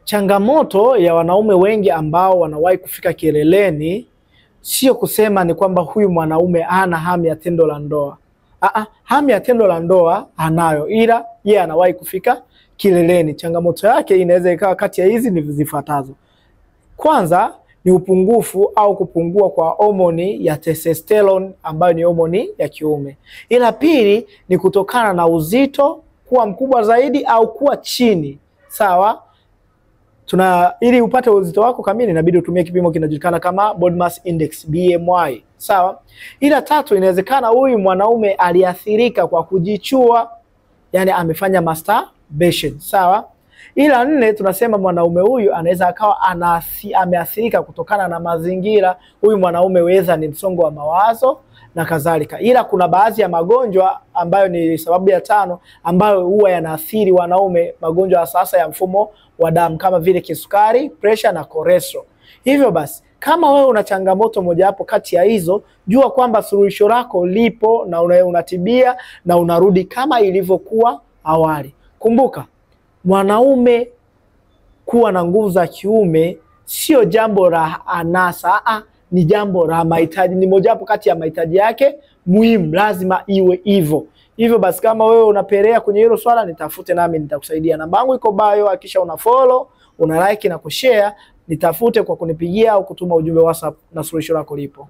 Changamoto ya wanaume wengi ambao wanawahi kufika kileleni sio kusema ni kwamba huyu mwanaume hana hamu ya tendo la ndoa. Hamu ya tendo la ndoa anayo, ila yeye anawahi kufika kileleni. Changamoto yake inaweza ikawa kati ya hizi ni zifuatazo. Kwanza ni upungufu au kupungua kwa homoni ya testosterone ambayo ni homoni ya kiume. Ila pili ni kutokana na uzito kuwa mkubwa zaidi au kuwa chini. Sawa? Ili upate uzito wako kamili inabidi utumie kipimo kinajulikana kama body mass index, BMI. Sawa? Ila tatu, inawezekana huyu mwanaume aliathirika kwa kujichua, yani amefanya masturbation. Sawa? Ila nne, tunasema mwanaume huyu anaweza akawa ameathirika kutokana na mazingira. Huyu mwanaume weza ni msongo wa mawazo na kadhalika. Ila kuna baadhi ya magonjwa ambayo ni sababu ya tano ambayo huwa yanaathiri wanaume, magonjwa sasa ya mfumo wa damu kama vile kisukari, pressure na cholesterol. Hivyo basi, kama wewe una changamoto moja hapo kati ya hizo, jua kwamba suluhisho lako lipo na unatibia na unarudi kama ilivyokuwa awali. Kumbuka, mwanaume kuwa na nguvu za kiume sio jambo la anasa, ni jambo la mahitaji, ni moja hapo kati ya mahitaji yake muhimu, lazima iwe hivyo. Hivyo basi, kama wewe unapelea kwenye hilo swala, nitafute nami nitakusaidia. Namba yangu iko bio, hakisha una follow, una like na kushare. Nitafute kwa kunipigia au kutuma ujumbe WhatsApp na suluhisho lako lipo.